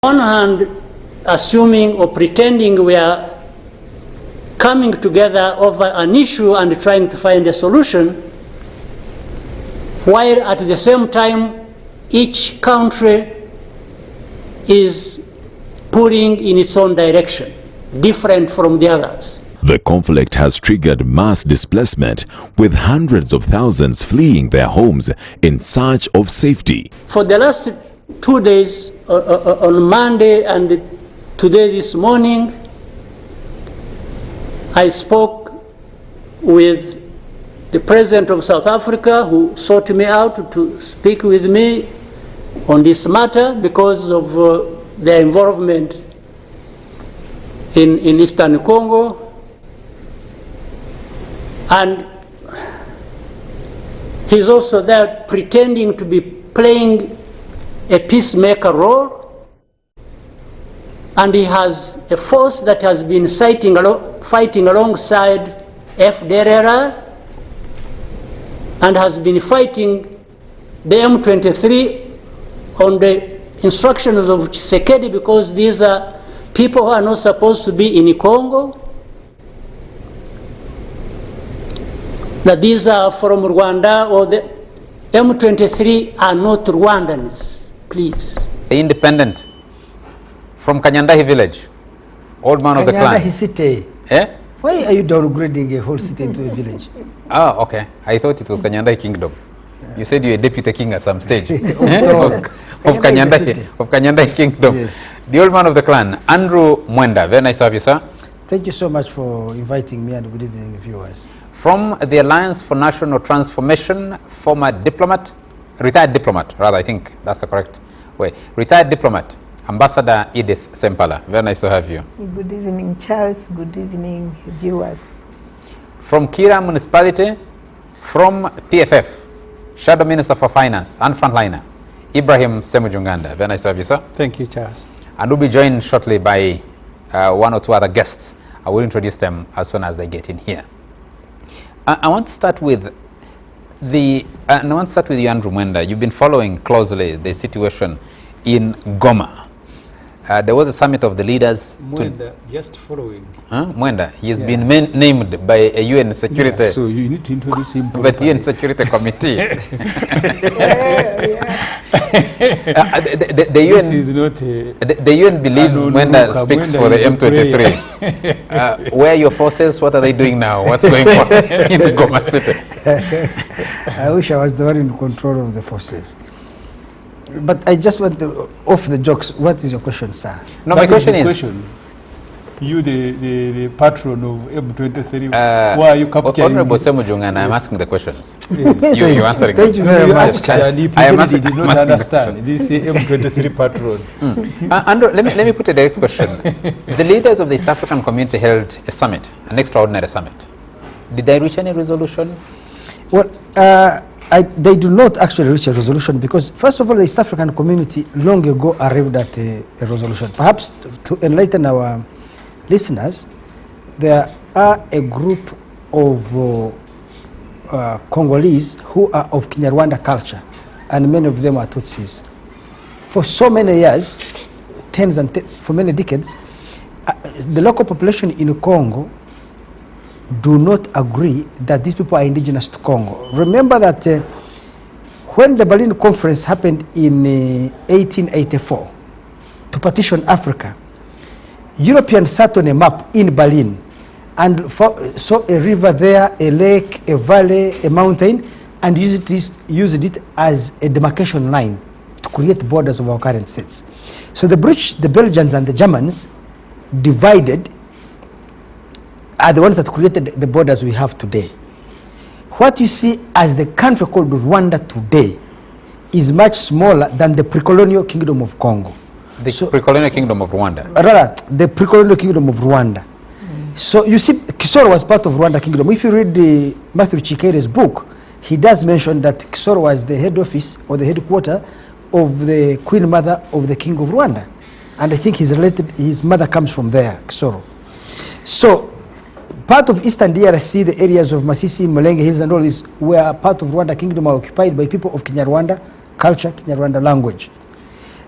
On one hand, assuming or pretending we are coming together over an issue and trying to find a solution, while at the same time each country is pulling in its own direction, different from the others. The conflict has triggered mass displacement, with hundreds of thousands fleeing their homes in search of safety. For the last 2 days, on Monday and today this morning, I spoke with the President of South Africa, who sought me out to speak with me on this matter because of their involvement in Eastern Congo. And he's also there pretending to be playing a peacemaker role, and he has a force that has been fighting alongside FDLR and has been fighting the M23 on the instructions of Tshisekedi, because these are people who are not supposed to be in Congo, that these are from Rwanda, or the M23 are not Rwandans. Please. The independent from Kanyandahi village, old man of the clan. Kanyandahi city. Eh? Why are you downgrading a whole city into a village? Oh, okay. I thought it was Kanyandahi kingdom. Yeah. You said you were deputy king at some stage. of Kanyandahi kingdom. Yes. The old man of the clan, Andrew Mwenda. Very nice to have you, sir. Thank you so much for inviting me, and good evening, viewers. From the Alliance for National Transformation, former diplomat, retired diplomat, rather, I think that's the correct way. Retired diplomat, Ambassador Edith Sempala. Very nice to have you. Good evening, Charles. Good evening, viewers. From Kira Municipality, from PFF, Shadow Minister for Finance and Frontliner, Ibrahim Semujunganda. Very nice to have you, sir. Thank you, Charles. And we'll be joined shortly by one or two other guests. I will introduce them as soon as they get in here. I want to start with you, Andrew Mwenda. You've been following closely the situation in Goma. There was a summit of the leaders. Mwenda, just following. Mwenda, he has been named by a UN Security. Yeah, so you need to introduce him. By the UN Security Committee. The UN believes Mwenda speaks for the M23. Where are your forces? What are they doing now? What's going on in Goma City? I wish I was the one in control of the forces. But I just want to, off the jokes, what is your question, sir? No, my question is... You, the patron of M23, why are you capturing? Honorable Semujung, and I'm asking the questions. Yes. you answering. Thank you very much. I am asking, did not understand. This is M23 patron. Andrew, let me put a direct question. The leaders of the East African community held a summit, an extraordinary summit. Did they reach any resolution? Well, they do not actually reach a resolution, because, first of all, the East African community long ago arrived at a resolution. Perhaps to enlighten our listeners, there are a group of Congolese who are of Kinyarwanda culture, and many of them are Tutsis. For so many years, for many decades, the local population in Congo do not agree that these people are indigenous to Congo. Remember that when the Berlin Conference happened in 1884 to partition Africa, Europeans sat on a map in Berlin and saw a river there, a lake, a valley, a mountain, and used it as a demarcation line to create borders of our current states. So the British, the Belgians, and the Germans divided, are the ones that created the borders we have today. What you see as the country called Rwanda today is much smaller than the pre-colonial kingdom of Congo. The pre-colonial kingdom of Rwanda? Rather, the pre-colonial kingdom of Rwanda. So you see, Kisoro was part of Rwanda kingdom. If you read Matthew Chikere's book, he does mention that Kisoro was the head office or the headquarter of the queen mother of the king of Rwanda. And I think his mother comes from there, Kisoro. So part of Eastern DRC, the areas of Masisi, Mulenge Hills, and all this were part of Rwanda kingdom, are occupied by people of Kinyarwanda culture, Kinyarwanda language.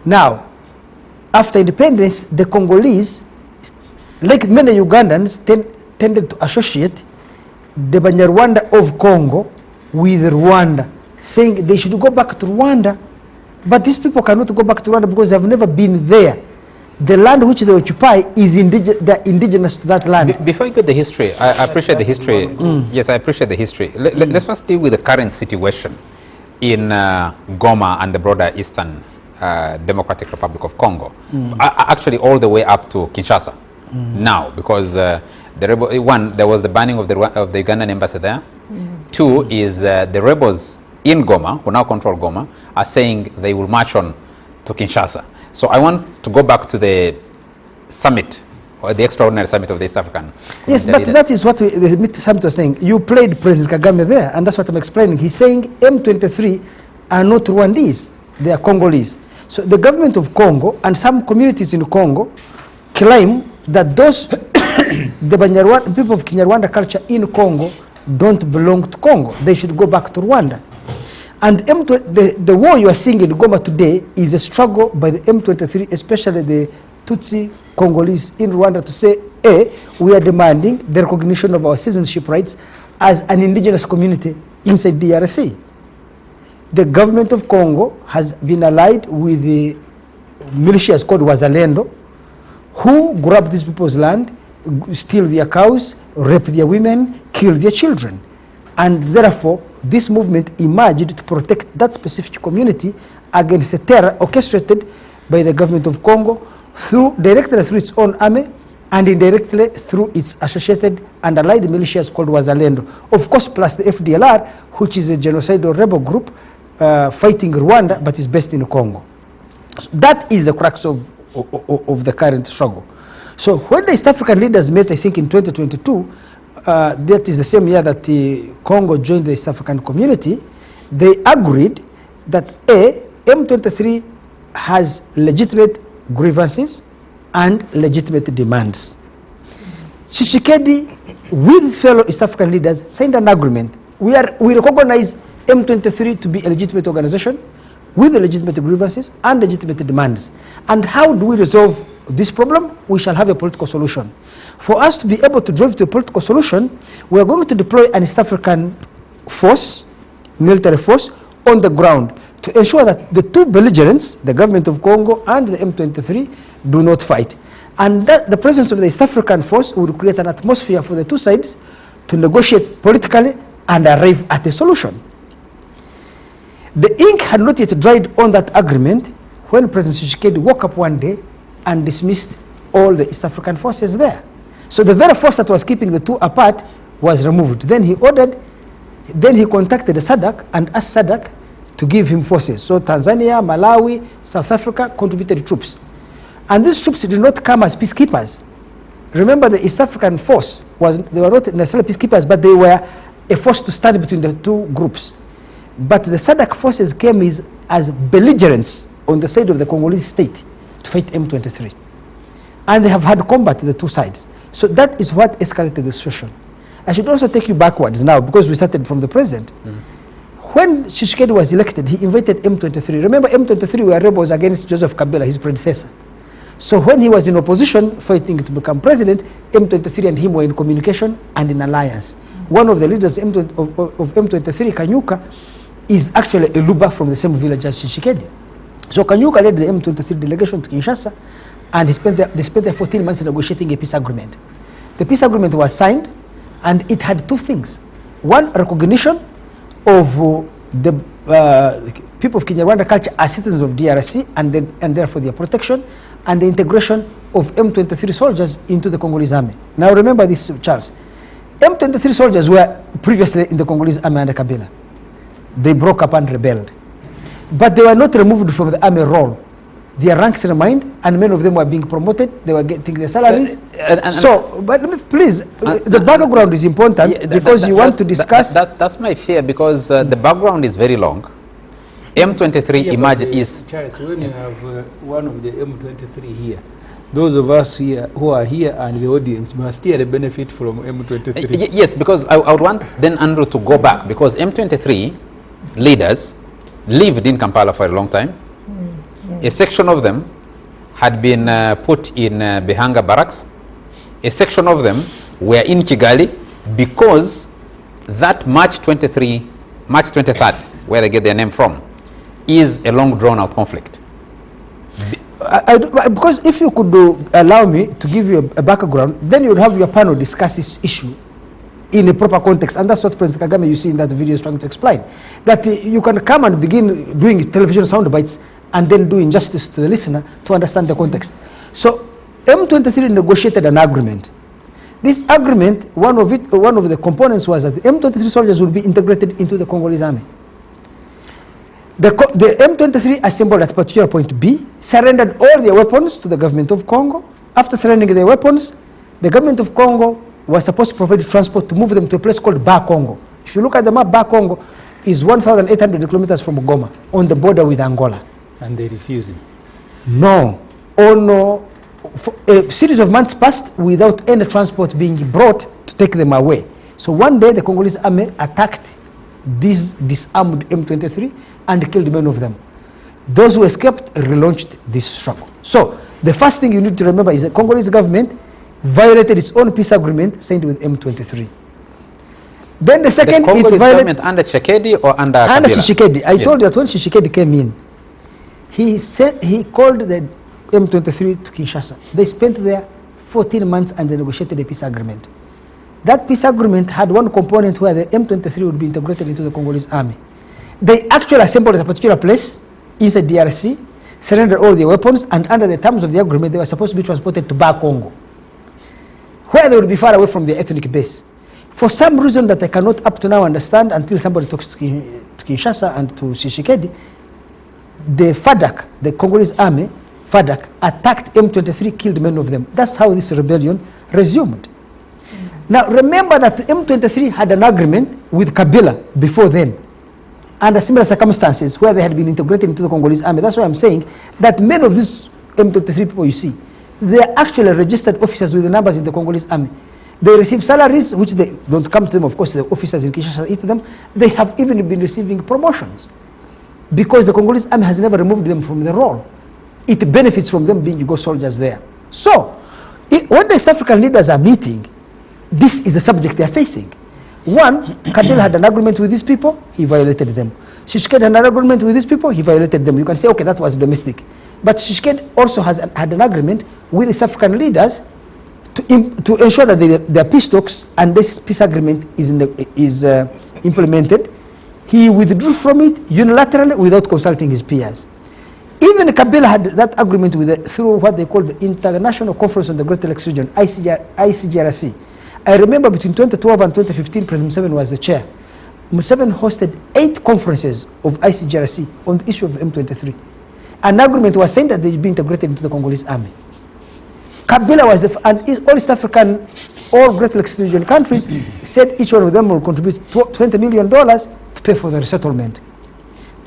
Now, after independence, the Congolese, like many Ugandans, tended to associate the Banyarwanda of Congo with Rwanda, saying they should go back to Rwanda. But these people cannot go back to Rwanda because they have never been there. The land which they occupy is indigenous to that land. Before you get the history, I appreciate the history. Yes, I appreciate the history. Let's first deal with the current situation in Goma and the broader Eastern Democratic Republic of Congo. Actually, all the way up to Kinshasa now, because one, there was the banning of the Ugandan embassy there. Two is the rebels in Goma, who now control Goma, are saying they will march on to Kinshasa. So I want to go back to the summit, or the extraordinary summit of the East African. Yes, but that is what the summit was saying. You played President Kagame there, and that's what I'm explaining. He's saying M23 are not Rwandese, they are Congolese. So the government of Congo and some communities in Congo claim that those, the Banyarwanda, people of Kinyarwanda culture in Congo don't belong to Congo. They should go back to Rwanda. And the war you are seeing in Goma today is a struggle by the M23, especially the Tutsi Congolese in Rwanda, to say, we are demanding the recognition of our citizenship rights as an indigenous community inside DRC. The government of Congo has been allied with the militias called Wazalendo, who grab these people's land, steal their cows, rape their women, kill their children. And therefore, this movement emerged to protect that specific community against a terror orchestrated by the government of Congo directly through its own army and indirectly through its associated and allied militias called Wazalendo. Of course, plus the FDLR, which is a genocidal rebel group fighting Rwanda, but is based in Congo. So that is the crux of the current struggle. So when the East African leaders met, I think in 2022, that is the same year that Congo joined the East African community, they agreed that M23 has legitimate grievances and legitimate demands. Tshisekedi, with fellow East African leaders, signed an agreement. We recognize M23 to be a legitimate organization with legitimate grievances and legitimate demands. And how do we resolve this problem? We shall have a political solution. For us to be able to drive to a political solution, we are going to deploy an East African force, military force, on the ground to ensure that the two belligerents, the government of Congo and the M23, do not fight. And that the presence of the East African force will create an atmosphere for the two sides to negotiate politically and arrive at a solution. The ink had not yet dried on that agreement when President Tshisekedi woke up one day and dismissed all the East African forces there. So the very force that was keeping the two apart was removed. Then he contacted the SADC and asked SADC to give him forces. So Tanzania, Malawi, South Africa contributed troops. And these troops did not come as peacekeepers. Remember, the East African force, they were not necessarily peacekeepers, but they were a force to stand between the two groups. But the SADC forces came as belligerents on the side of the Congolese state to fight M23. And they have had combat the two sides. So that is what escalated the situation. I should also take you backwards now, because we started from the present. When Tshisekedi was elected, he invited M23. Remember, M23 were rebels against Joseph Kabila, his predecessor. So when he was in opposition, fighting to become president, M23 and him were in communication and in alliance. One of the leaders of M23, Kanyuka, is actually a Luba from the same village as Tshisekedi. So Kanyuka led the M23 delegation to Kinshasa, and they spent there 14 months negotiating a peace agreement. The peace agreement was signed, and it had two things. One, recognition of the people of Kinyarwanda culture as citizens of DRC, and therefore their protection, and the integration of M23 soldiers into the Congolese army. Now remember this, Charles. M23 soldiers were previously in the Congolese army under Kabila. They broke up and rebelled. But they were not removed from the army roll. Their ranks remained, and many of them were being promoted. They were getting their salaries. But please, the background is important, because you want to discuss. That's my fear, because the background is very long. M23 emerged Charles, when you have one of the M23 here, those of us here who are here and the audience must still benefit from M23. Yes, because I would want then Andrew to go back, because M23 leaders lived in Kampala for a long time. A section of them had been put in Behanga barracks. A section of them were in Kigali because that March 23rd, where they get their name from, is a long drawn out conflict. Because if you could allow me to give you a background, then you would have your panel discuss this issue in a proper context, and that's what President Kagame you see in that video is trying to explain. That you can come and begin doing television sound bites and then do injustice to the listener to understand the context. So M23 negotiated an agreement. This agreement, one of the components was that the M23 soldiers will be integrated into the Congolese army. The M23 assembled at particular point B, surrendered all their weapons to the government of Congo. After surrendering their weapons, the government of Congo was supposed to provide transport to move them to a place called Bar Congo. If you look at the map, Bar Congo is 1,800 kilometers from Goma, on the border with Angola. And they refused. No. Oh no. For a series of months passed without any transport being brought to take them away. So one day the Congolese army attacked this disarmed M23 and killed many of them. Those who escaped relaunched this struggle. So the first thing you need to remember is the Congolese government violated its own peace agreement signed with M23. Then the second, the Congolese it violated government under Tshisekedi or under Under Kabila? Tshisekedi. I told you that when Tshisekedi came in, he called the M23 to Kinshasa. They spent there 14 months and they negotiated a peace agreement. That peace agreement had one component where the M23 would be integrated into the Congolese army. They actually assembled at a particular place inside DRC, surrendered all their weapons, and under the terms of the agreement, they were supposed to be transported to Bar Congo, where they would be far away from their ethnic base. For some reason that I cannot up to now understand until somebody talks to Kinshasa and to Tshisekedi, the FADC, the Congolese army, FADC, attacked M23, killed many of them. That's how this rebellion resumed. Now remember that M23 had an agreement with Kabila before then, under similar circumstances where they had been integrated into the Congolese army. That's why I'm saying that many of these M23 people you see, they are actually registered officers with the numbers in the Congolese army. They receive salaries, which they don't come to them, of course, the officers in Kinshasa eat them. They have even been receiving promotions because the Congolese army has never removed them from the role. It benefits from them being Yugo soldiers there. So, when the East African leaders are meeting, this is the subject they are facing. One, Kabila had an agreement with these people, he violated them. Tshisekedi had an agreement with these people, he violated them. You can say, okay, that was domestic. But Tshisekedi also had an agreement with the East African leaders to ensure that their peace talks and this peace agreement is implemented. He withdrew from it unilaterally without consulting his peers. Even Kabila had that agreement through what they call the International Conference on the Great Lakes Region, ICGRC. I remember between 2012 and 2015, President Museveni was the chair. Museveni hosted 8 conferences of ICGRC on the issue of M23. An agreement was signed that they would be integrated into the Congolese army. Kabila was, and all East African, all Great Lakes Region countries said each one of them will contribute $20 million to pay for the resettlement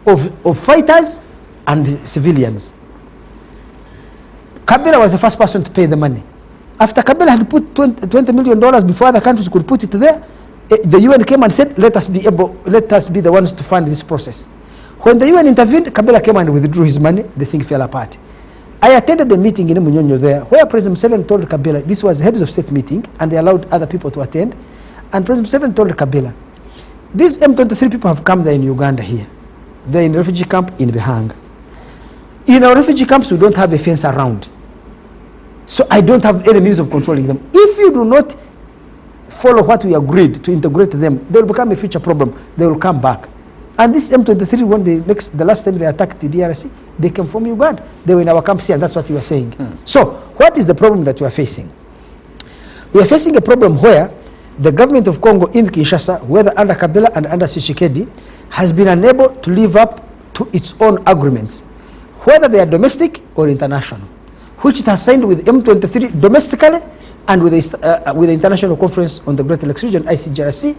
of fighters and civilians. Kabila was the first person to pay the money. After Kabila had put $20 million before other countries could put it there, the UN came and said, let us be the ones to fund this process. When the UN intervened, Kabila came and withdrew his money. The thing fell apart. I attended the meeting in Munyonyo there, where President Museveni told Kabila, this was a heads of state meeting, and they allowed other people to attend. And President Museveni told Kabila, these M23 people have come there in Uganda here. They're in a refugee camp in Behanga. In our refugee camps, we don't have a fence around. So I don't have any means of controlling them. If you do not follow what we agreed to integrate them, they will become a future problem. They will come back. And this M23, when the last time they attacked the DRC, they came from Uganda. They were in our camps here, and that's what you are saying. So what is the problem that we are facing? We are facing a problem where the government of Congo in Kinshasa, whether under Kabila and under Tshisekedi, has been unable to live up to its own agreements, whether they are domestic or international, which it has signed with M23 domestically and with the International Conference on the Great Lakes Region, ICGRC,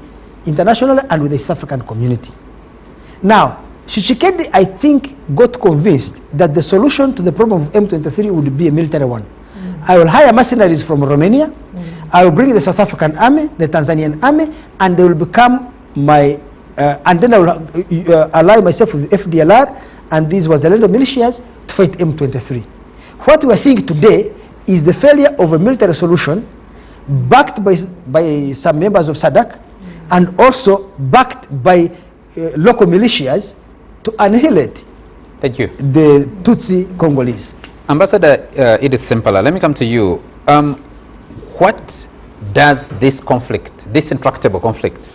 internationally, and with the East African community. Now, Tshisekedi, I think, got convinced that the solution to the problem of M23 would be a military one. I will hire mercenaries from Romania, I will bring the South African army, the Tanzanian army, and they will become my, and then I will ally myself with FDLR and these Wazalendo militias to fight M23. What we are seeing today is the failure of a military solution backed by some members of SADC and also backed by local militias to annihilate Thank you. the Tutsi Congolese. Ambassador Edith Simpala, let me come to you. What does this conflict, this intractable conflict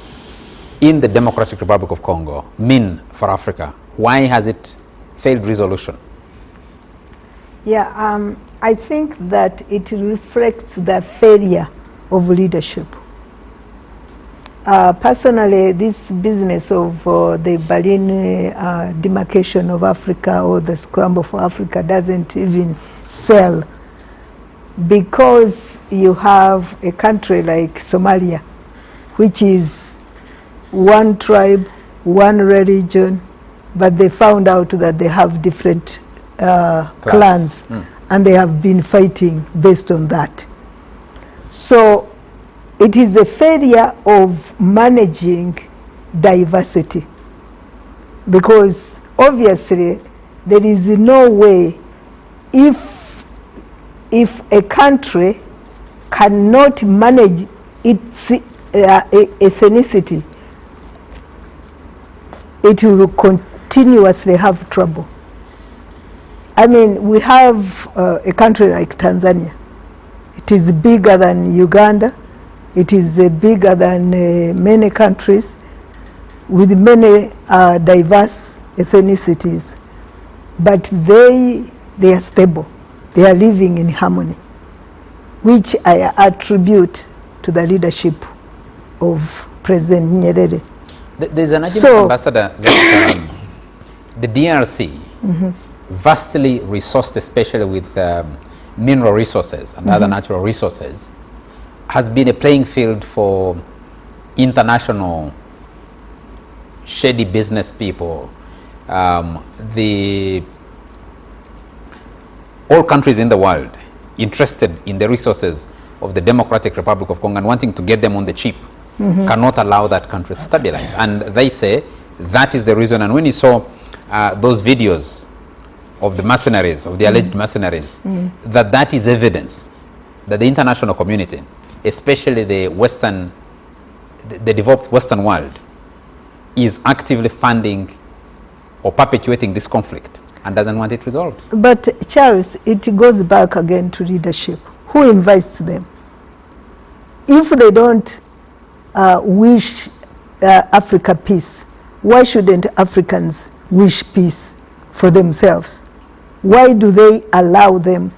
in the Democratic Republic of Congo mean for Africa? Why has it failed resolution? Yeah, I think that it reflects the failure of leadership. Personally, this business of the Berlin demarcation of Africa or the scramble for Africa doesn't even sell, because you have a country like Somalia, which is one tribe, one religion, but they found out that they have different clans, and they have been fighting based on that. So it is a failure of managing diversity, because obviously there is no way, if a country cannot manage its ethnicity, it will continuously have trouble. I mean, we have a country like Tanzania. It is bigger than Uganda. It is bigger than many countries with many diverse ethnicities. But they are stable. They are living in harmony, which I attribute to the leadership of President Nyerere. There's an argument, Ambassador, that the DRC, vastly resourced, especially with mineral resources and other natural resources, has been a playing field for international shady business people. All countries in the world interested in the resources of the Democratic Republic of Congo and wanting to get them on the cheap cannot allow that country to stabilize. And they say that is the reason. And when you saw those videos of the mercenaries, of the alleged mercenaries, that is evidence that the international community, especially the developed Western world, is actively funding or perpetuating this conflict and doesn't want it resolved. But Charles, it goes back again to leadership. Who invites them? If they don't wish Africa peace, why shouldn't Africans wish peace for themselves? Why do they allow them?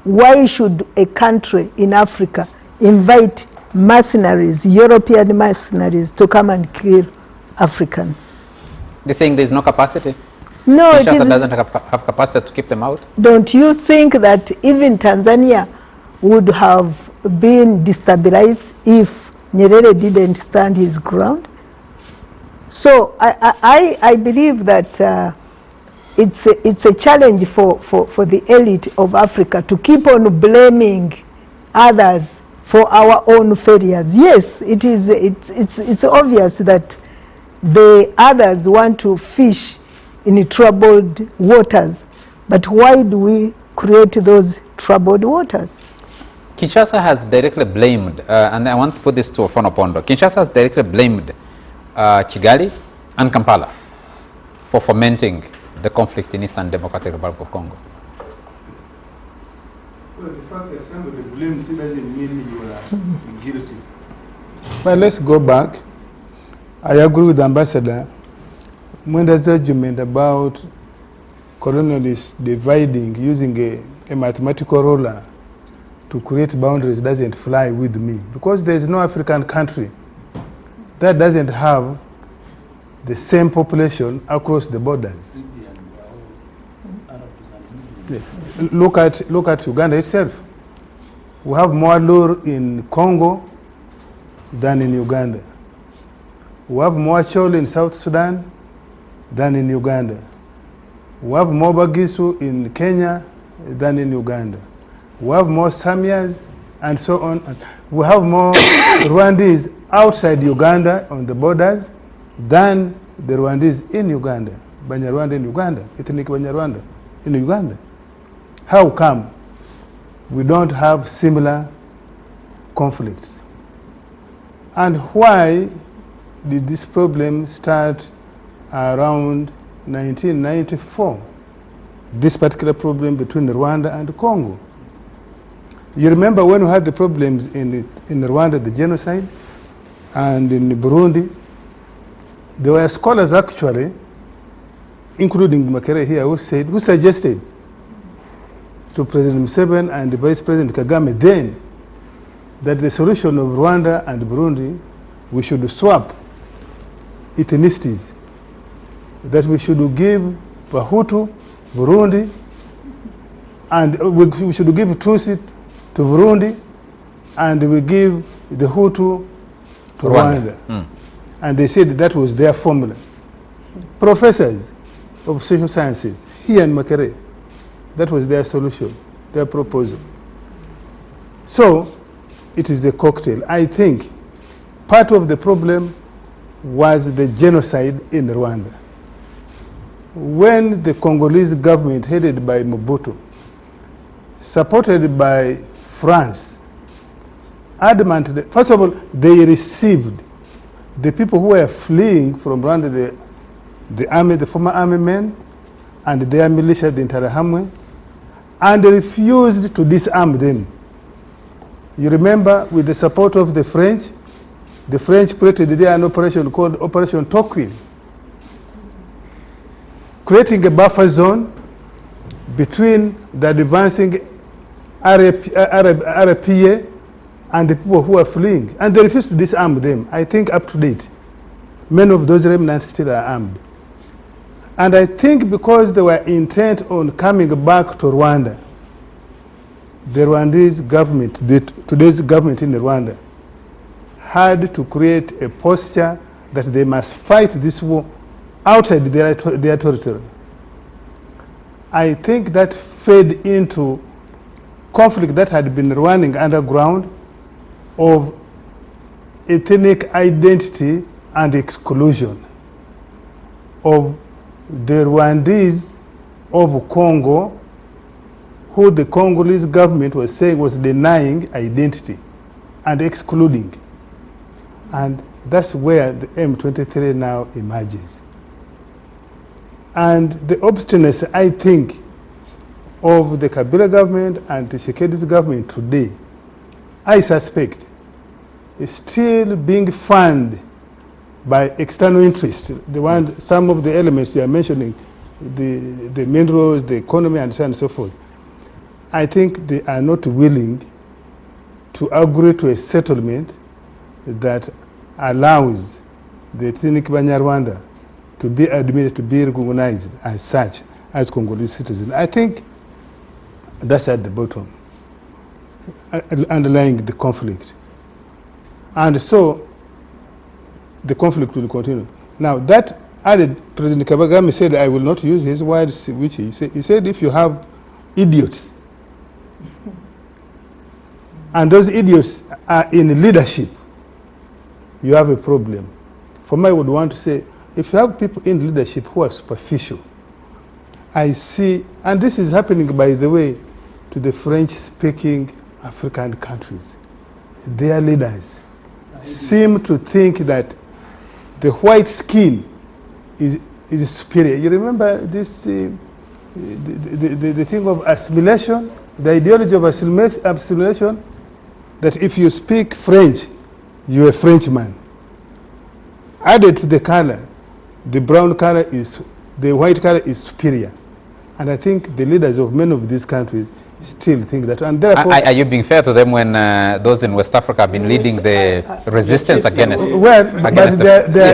Why should a country in Africa invite mercenaries, European mercenaries, to come and kill Africans? They're saying there's no capacity. No, Kinshasa doesn't have capacity to keep them out. Don't you think that even Tanzania would have been destabilized if Nyerere didn't stand his ground? So I believe that it's a challenge for the elite of Africa to keep on blaming others for our own failures. Yes, it's obvious that the others want to fish in troubled waters, but why do we create those troubled waters? Kinshasa has directly blamed, and I want to put this to Fonopondo, Kinshasa has directly blamed Kigali and Kampala for fomenting the conflict in Eastern Democratic Republic of Congo. Well, the fact that somebody blames it doesn't mean you are guilty. But let's go back. I agree with the Ambassador. Mwenda's argument about colonialists dividing using a mathematical ruler to create boundaries doesn't fly with me, because there is no African country that doesn't have the same population across the borders. Yes. Look at Uganda itself. We have more Lur in Congo than in Uganda. We have more Chol in South Sudan than in Uganda. We have more Bagisu in Kenya than in Uganda. We have more Samias and so on. We have more Rwandese outside Uganda on the borders than the Rwandese in Uganda. Banyarwanda in Uganda, ethnic Banyarwanda in Uganda. how come we don't have similar conflicts? And why did this problem start around 1994? This particular problem between Rwanda and Congo. You remember when we had the problems in Rwanda, the genocide, and in Burundi, there were scholars actually, including Makere here, who suggested to President Museveni and Vice President Kagame then that the solution of Rwanda and Burundi, we should swap ethnicities, that we should give Bahutu Burundi, and we should give Tutsi to Burundi, and we give the Hutu to Rwanda. And they said that was their formula. Professors of social sciences here in Makere, that was their solution, their proposal. So it is a cocktail. I think part of the problem was the genocide in Rwanda. When the Congolese government headed by Mobutu, supported by France, adamant, first of all, they received the people who were fleeing from Rwanda, the army, the former army men, and their militia, the Interahamwe, and they refused to disarm them. You remember, with the support of the French created there an operation called Operation Tocqueville, creating a buffer zone between the advancing RPA and the people who are fleeing. And they refused to disarm them. I think up to date, many of those remnants still are armed. And I think because they were intent on coming back to Rwanda, the Rwandese government, today's government in Rwanda, had to create a posture that they must fight this war outside their territory. I think that fed into conflict that had been running underground of ethnic identity and exclusion of the Rwandese of Congo, who the Congolese government was saying was denying identity and excluding. And that's where the M23 now emerges. And the obstinacy, I think, of the Kabila government and the Tshisekedi's government today, I suspect, is still being funded by external interest. Some of the elements you are mentioning, the minerals, the economy, and so on and so forth. I think they are not willing to agree to a settlement that allows the ethnic Banyarwanda to be admitted, to be recognized as such, as Congolese citizens. I think that's at the bottom, underlying the conflict. And so the conflict will continue. Now that added, President Kagame said, I will not use his words, which he said if you have idiots, and those idiots are in leadership, you have a problem. For me, I would want to say, if you have people in leadership who are superficial, I see, and this is happening, by the way, to the French-speaking African countries. Their leaders seem to think that the white skin is superior. You remember this, the thing of assimilation, the ideology of assimilation, that if you speak French, you're a Frenchman. Added to the color, the brown color is, the white color is superior. And I think the leaders of many of these countries still think that. And therefore, are you being fair to them when those in West Africa have been leading the resistance against? Well, but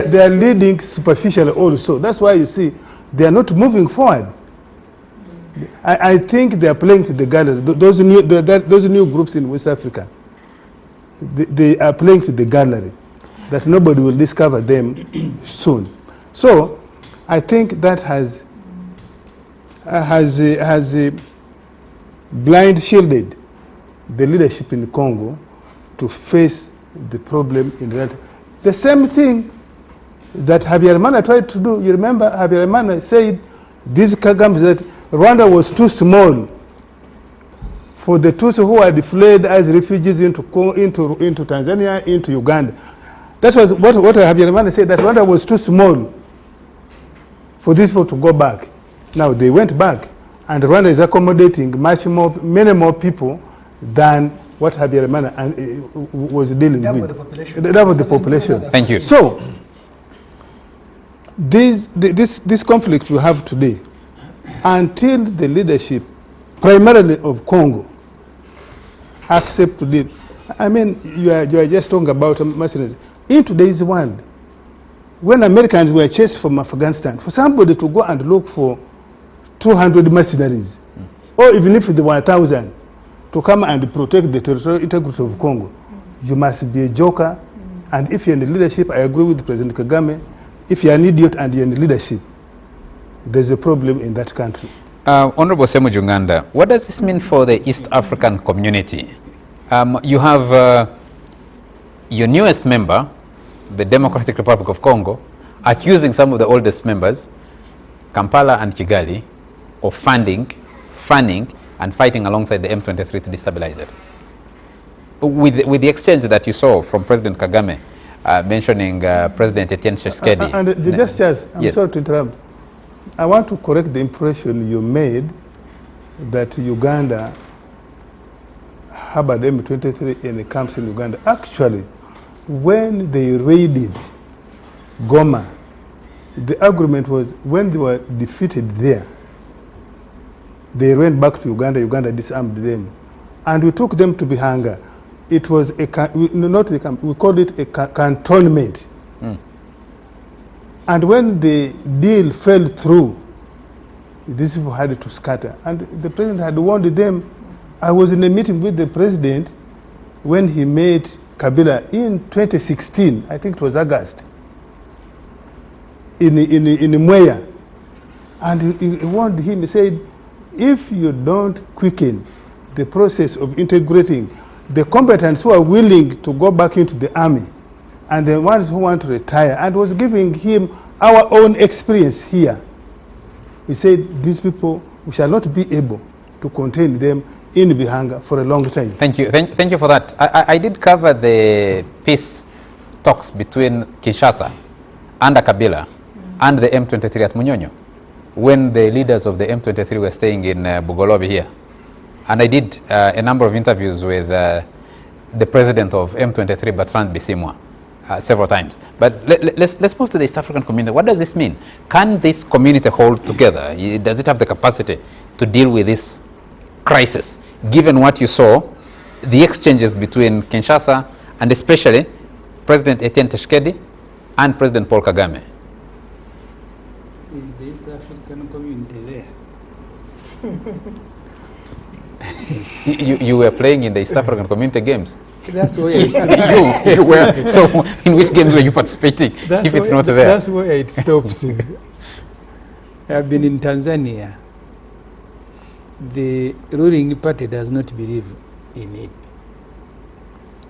they are leading superficially also. That's why you see they are not moving forward. I think they are playing to the gallery. Those new groups in West Africa, they are playing to the gallery, that nobody will discover them soon. So I think that has blind shielded the leadership in Congo to face the problem in reality. The same thing that Ebyama tried to do. You remember Ebyama said, these Kagame, that Rwanda was too small for the Tutsi who had fled as refugees into Tanzania, into Uganda. That was what Ebyama said, that Rwanda was too small for these people to go back. Now they went back, and Rwanda is accommodating many more people than what Ebyama was dealing with. Double the population. Thank you. So, this conflict we have today, until the leadership, primarily of Congo, accept to deal. I mean, you are just talking about mercenaries. In today's world, when Americans were chased from Afghanistan, for somebody to go and look for 200 mercenaries, or even if there were 1,000, to come and protect the territorial integrity of Congo, you must be a joker. And if you're in the leadership, I agree with President Kagame, if you're an idiot and you're in the leadership, there's a problem in that country. Honorable Semujunganda, what does this mean for the East African community? You have your newest member, the Democratic Republic of Congo, accusing some of the oldest members, Kampala and Kigali, of fanning, and fighting alongside the M23 to destabilize it. With the exchange that you saw from President Kagame, mentioning President Etienne Tshisekedi. And the gestures, I'm sorry to interrupt. I want to correct the impression you made that Uganda harbored M23 in the camps in Uganda. Actually, when they raided Goma, the argument was when they were defeated there, they went back to Uganda, Uganda disarmed them. And we took them to Bihanga. It was not a camp, we called it a cantonment. And when the deal fell through, these people had to scatter. And the president had warned them. I was in a meeting with the president when he met Kabila in 2016, I think it was August, in Mwenda. And he warned him, he said, if you don't quicken the process of integrating the combatants who are willing to go back into the army and the ones who want to retire, and was giving him our own experience here. He said, these people, we shall not be able to contain them in Bihanga for a long time. Thank you. Thank you for that. I did cover the peace talks between Kinshasa under Kabila and the M23 at Munyonyo, when the leaders of the M23 were staying in Bugolobi here. And I did a number of interviews with the president of M23, Bertrand Bisimwa, several times. But let's move to the East African community. What does this mean? Can this community hold together? Does it have the capacity to deal with this crisis, given what you saw, the exchanges between Kinshasa and especially President Etienne Tshisekedi and President Paul Kagame? Is the East African community there? You were playing in the East African community games. That's where you were. So in which games were you participating if it's not there? That's where it stops. I have been in Tanzania. The ruling party does not believe in it.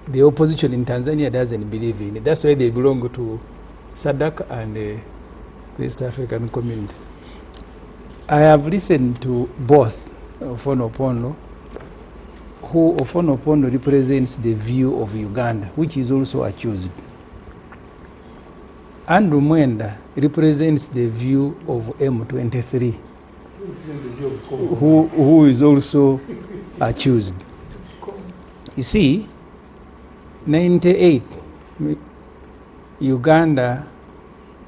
The opposition in Tanzania doesn't believe in it. That's why they belong to SADC and the East African community. I have listened to both Ofonopono, who Ofonopono represents the view of Uganda, which is also accused. And Mwenda represents the view of M23, who is also accused. You see, 98, Uganda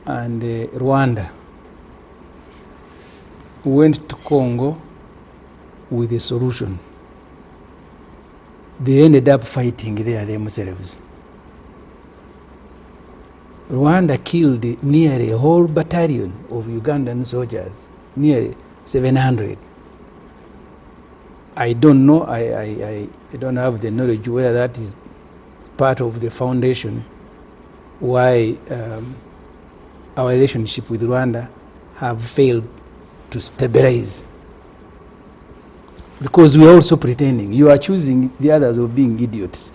and Rwanda went to Congo with a solution. They ended up fighting there themselves. Rwanda killed nearly a whole battalion of Ugandan soldiers, nearly 700. I don't know, I don't have the knowledge whether that is part of the foundation why our relationship with Rwanda have failed to stabilize. Because we are also pretending. You are choosing the others of being idiots.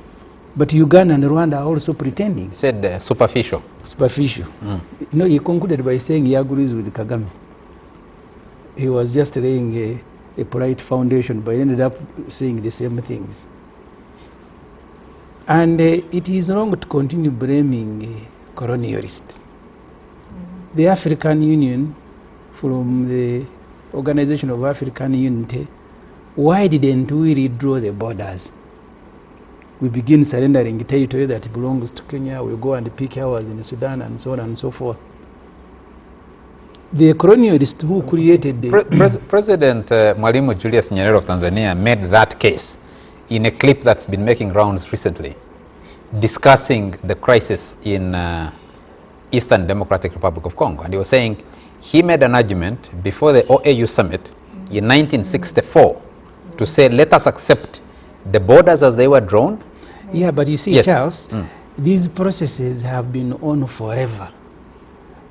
But Uganda and Rwanda are also pretending. Said superficial. Superficial. You know, he concluded by saying he agrees with Kagame. He was just laying a polite foundation, but ended up saying the same things. And it is wrong to continue blaming colonialists. The African Union, from the Organization of African Unity, why didn't we redraw the borders? We begin surrendering territory that belongs to Kenya, we go and pick ours in Sudan, and so on and so forth. The colonialists who created the... President Mwalimu Julius Nyerere of Tanzania made that case in a clip that's been making rounds recently, discussing the crisis in Eastern Democratic Republic of Congo. And he was saying he made an argument before the OAU summit in 1964 to say, let us accept the borders as they were drawn. Yeah, but you see, yes. Charles, these processes have been on forever.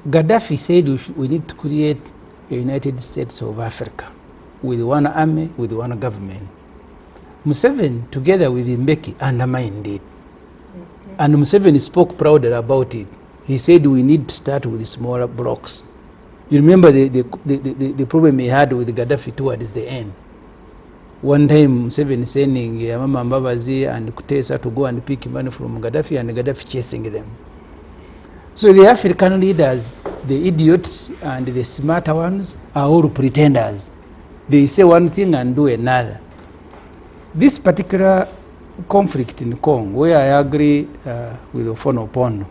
Gaddafi said we need to create a United States of Africa with one army, with one government. Museveni, together with Mbeki, undermined it. And Museveni spoke proudly about it. He said we need to start with smaller blocks. You remember the problem he had with Gaddafi towards the end. One time Museveni sending Ebyama Mbabazi and Kutesa to go and pick money from Gaddafi, and Gaddafi chasing them. So the African leaders, the idiots and the smarter ones, are all pretenders. They say one thing and do another. This particular conflict in Congo, where I agree with Ofono Opondo,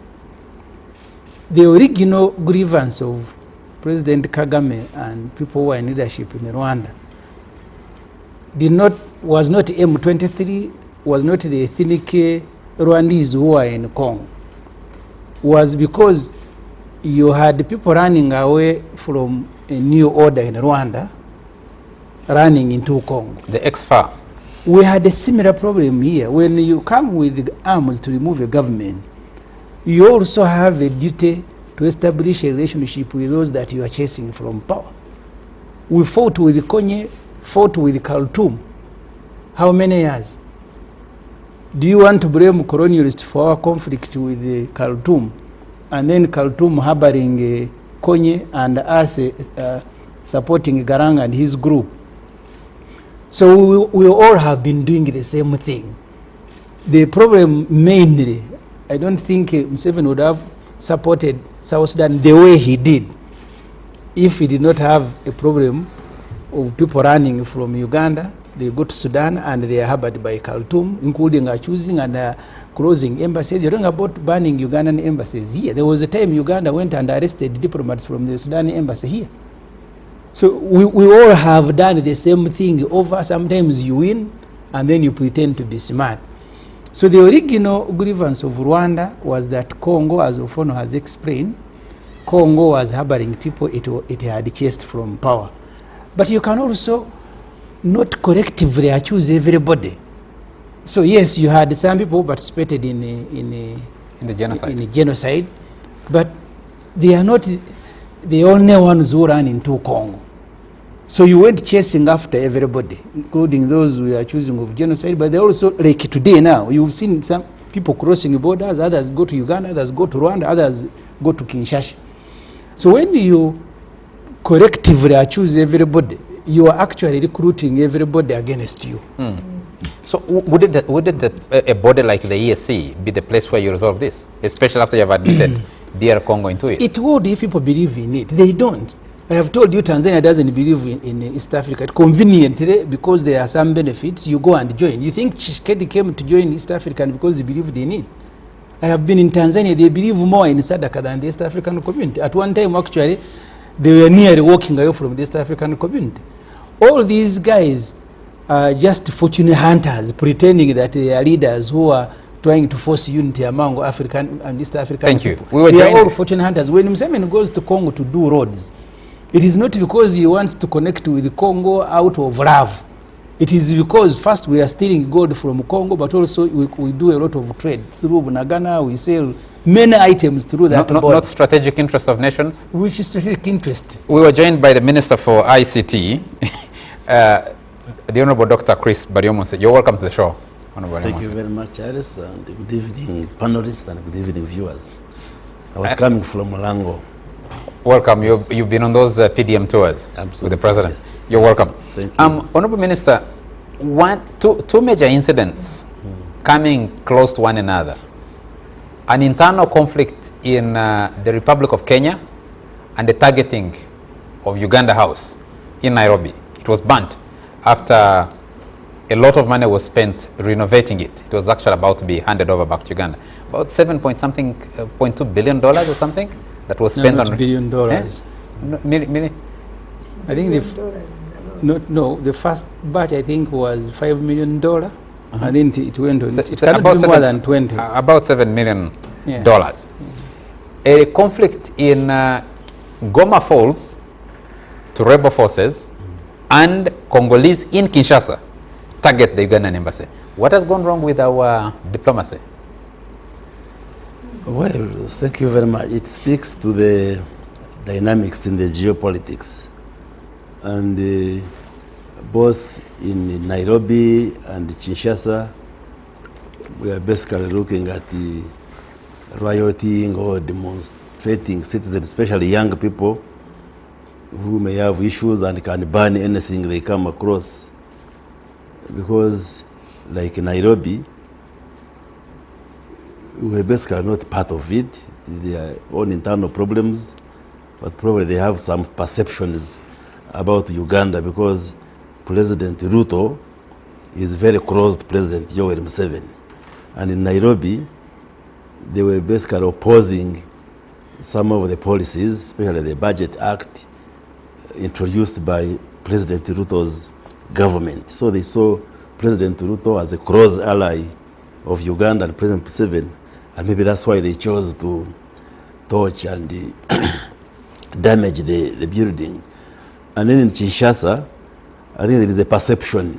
the original grievance of President Kagame and people who are in leadership in Rwanda was not M23, was not the ethnic Rwandese who are in Congo. Was because you had people running away from a new order in Rwanda, running into Congo. The ex-FAR. We had a similar problem here. When you come with arms to remove a government, you also have a duty to establish a relationship with those that you are chasing from power. We fought with Konye, fought with Khartoum. How many years? Do you want to blame colonialists for our conflict with Khartoum, and then Khartoum harboring Konye and us supporting Garang and his group? So we all have been doing the same thing. The problem mainly, I don't think Museveni would have supported South Sudan the way he did if he did not have a problem of people running from Uganda. They go to Sudan and they are harbored by Khartoum, including choosing and closing embassies. You're talking about banning Ugandan embassies here. There was a time Uganda went and arrested diplomats from the Sudan embassy here. So we all have done the same thing over. Sometimes you win and then you pretend to be smart. So the original grievance of Rwanda was that Congo, as Ofono has explained, Congo was harboring people it had chased from power. But you can also not collectively accuse everybody. So yes, you had some people participated in the genocide. In the genocide, but they are not the only ones who ran into Congo. So you went chasing after everybody, including those who are accusing of genocide, but they also, like today now, you've seen some people crossing borders, others go to Uganda, others go to Rwanda, others go to Kinshasa. So when you collectively accuse everybody, you are actually recruiting everybody against you. So wouldn't a body like the EAC be the place where you resolve this, especially after you have admitted DR Congo into it? It would if people believe in it. They don't. I have told you Tanzania doesn't believe in East Africa. Conveniently, because there are some benefits, you go and join. You think Tshisekedi came to join East African because he believed in it? I have been in Tanzania. They believe more in Sadaka than the East African community. At one time, actually, they were nearly walking away from the East African community. All these guys are just fortune hunters, pretending that they are leaders who are trying to force unity among African and East African people. Thank you. They are all fortune hunters. When Museveni goes to Congo to do roads, it is not because he wants to connect with Congo out of love. It is because first we are stealing gold from Congo, but also we do a lot of trade through Bunagana. We sell many items through that border. Not strategic interest of nations? Which is strategic interest. We were joined by the Minister for ICT, the Honorable Dr. Chris Baryomonse. You're welcome to the show. Thank you very much, Alice, and good evening, panelists, and good evening, viewers. I was coming from Mulango. Welcome. You've been on those PDM tours. Absolutely, with the President. Yes. You're welcome. Thank you. Honorable Minister, two major incidents coming close to one another. An internal conflict in the Republic of Kenya and the targeting of Uganda House in Nairobi. It was burnt after a lot of money was spent renovating it. It was actually about to be handed over back to Uganda. About $7.2 billion or something that was spent on $1 billion. Million? I think the first batch I think was $5 million, and then it went on. It cannot be more than 20. About $7 million. A conflict in Goma Falls to rebel forces and Congolese in Kinshasa target the Ugandan embassy. What has gone wrong with our diplomacy? Well, thank you very much. It speaks to the dynamics in the geopolitics. And both in Nairobi and Kinshasa, we are basically looking at the rioting or demonstrating citizens, especially young people, who may have issues and can ban anything they come across. Because, like in Nairobi, we're basically not part of it. Their own internal problems, but probably they have some perceptions about Uganda because President Ruto is very close to President Yoweri Museveni. And in Nairobi, they were basically opposing some of the policies, especially the Budget Act introduced by President Ruto's government. So they saw President Ruto as a close ally of Uganda and President Museveni, and maybe that's why they chose to torch and damage the building. And then in Kinshasa, I think there is a perception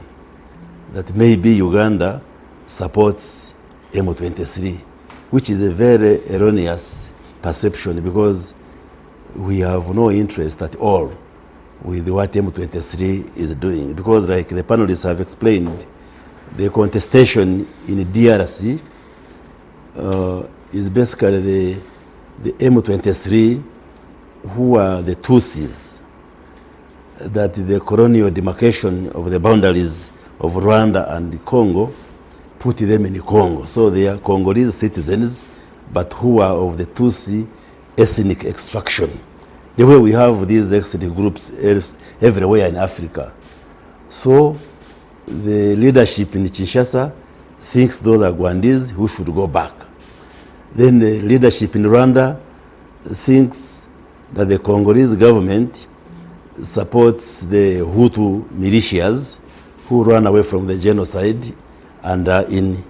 that maybe Uganda supports M23, which is a very erroneous perception because we have no interest at all with what M23 is doing. Because like the panelists have explained, the contestation in DRC is basically the M23 who are the Tutsis, that the colonial demarcation of the boundaries of Rwanda and Congo put them in Congo. So they are Congolese citizens, but who are of the Tutsi ethnic extraction. The way we have these ethnic groups everywhere in Africa. So the leadership in Kinshasa thinks those are Rwandese who should go back. Then the leadership in Rwanda thinks that the Congolese government supports the Hutu militias who ran away from the genocide and are in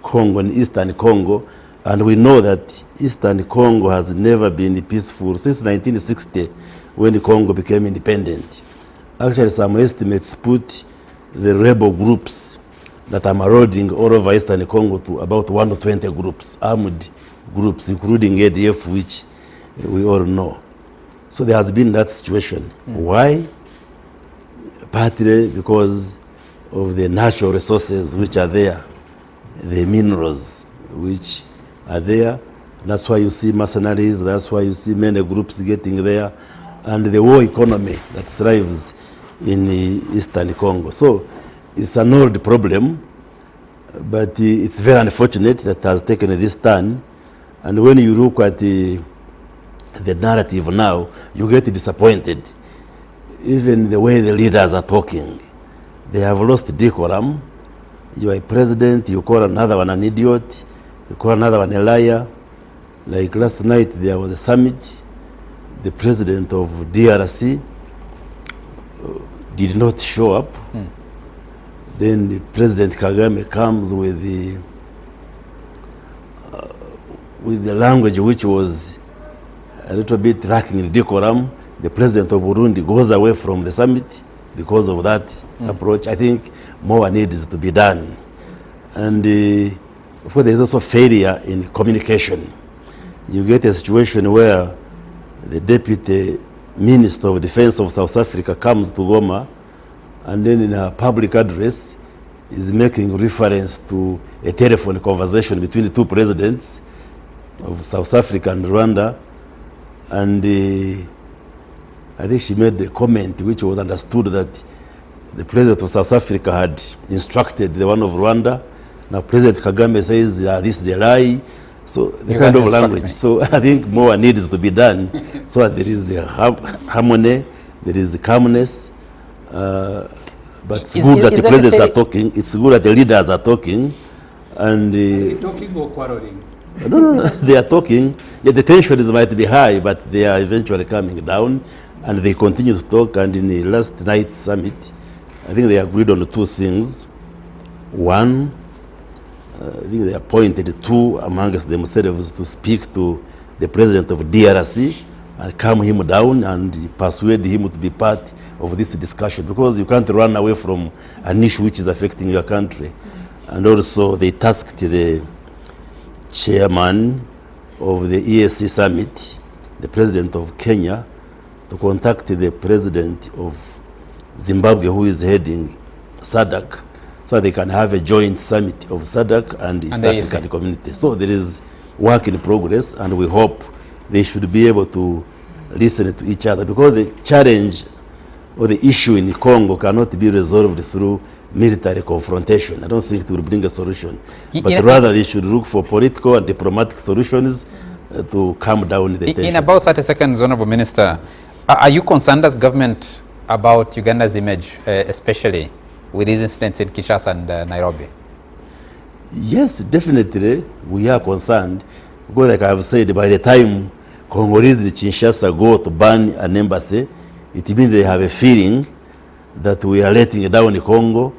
Congo, in Eastern Congo. And we know that Eastern Congo has never been peaceful since 1960 when Congo became independent. Actually, some estimates put the rebel groups that are marauding all over Eastern Congo to about 120 groups, armed groups, including ADF, which we all know. So there has been that situation. Why? Partly because of the natural resources which are there, the minerals which are there. That's why you see mercenaries, that's why you see many groups getting there, and the war economy that thrives in Eastern Congo. So it's an old problem, but it's very unfortunate that it has taken this turn. And when you look at the narrative now, you get disappointed. Even the way the leaders are talking, they have lost decorum. You are a president, you call another one an idiot, you call another one a liar. Like last night there was a summit, the president of DRC did not show up. Then the President Kagame comes with the language which was a little bit lacking in decorum. The president of Burundi goes away from the summit because of that approach. I think more needs to be done. And of course, there is also failure in communication. You get a situation where the Deputy Minister of Defense of South Africa comes to Goma and then in a public address is making reference to a telephone conversation between the two presidents of South Africa and Rwanda. And I think she made a comment which was understood that the president of South Africa had instructed the one of Rwanda. Now President Kagame says this is a lie. So the kind of language. So I think more needs to be done so that there is a harmony, there is the calmness. But it's good that the presidents are talking. It's good that the leaders are talking. And are they talking or quarreling? No, they are talking. Yeah, the tensions might be high, but they are eventually coming down. And they continue to talk. And in the last night's summit, I think they agreed on 2 things. One, I think they appointed 2 amongst themselves to speak to the president of DRC and calm him down and persuade him to be part of this discussion, because you can't run away from an issue which is affecting your country. And also they tasked the chairman of the EAC summit, the president of Kenya, to contact the president of Zimbabwe, who is heading SADC, so they can have a joint summit of SADC and East African community. So there is work in progress, and we hope they should be able to listen to each other, because the challenge or the issue in Congo cannot be resolved through military confrontation. I don't think it will bring a solution, but rather they should look for political and diplomatic solutions to calm down the tension. In about 30 seconds, Honorable Minister, are you concerned as government about Uganda's image, especially with these incidents in Kinshasa and Nairobi? Yes, definitely we are concerned, because like I have said, by the time Congolese in Kinshasa go to ban an embassy, it means they have a feeling that we are letting down Congo,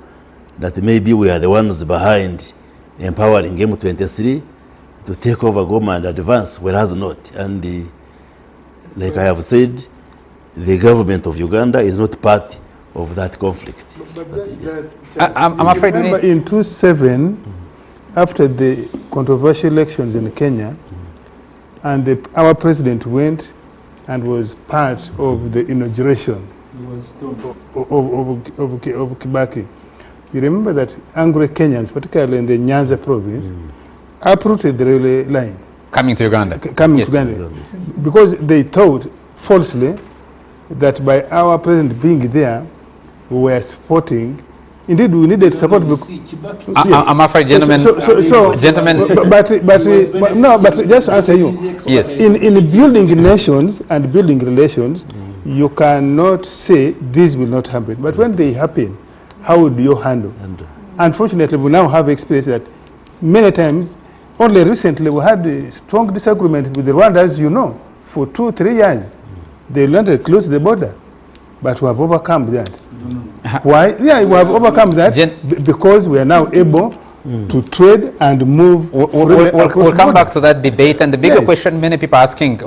that maybe we are the ones behind empowering M23 to take over Goma and advance, whereas not. And like I have said, the government of Uganda is not part of that conflict. I'm afraid remember in 2007, after the controversial elections in Kenya, and our president went and was part of the inauguration of Kibaki. You remember that angry Kenyans, particularly in the Nyanza province, uprooted the railway line. Coming to Uganda. To Uganda. Because they thought falsely that by our president being there, we were supporting. Indeed, we needed support. I'm afraid, gentlemen. Gentlemen. But just to answer you. Yes. In building nations and building relations, you cannot say this will not happen. But when they happen, how do you handle? Unfortunately, we now have experience that many times, only recently, we had a strong disagreement with Rwanda, as you know, for 2-3 years. They learned to close the border, but we have overcome that. Why? Yeah, we have overcome that because we are now able to trade and move. We'll come back to that debate, and the bigger question many people are asking,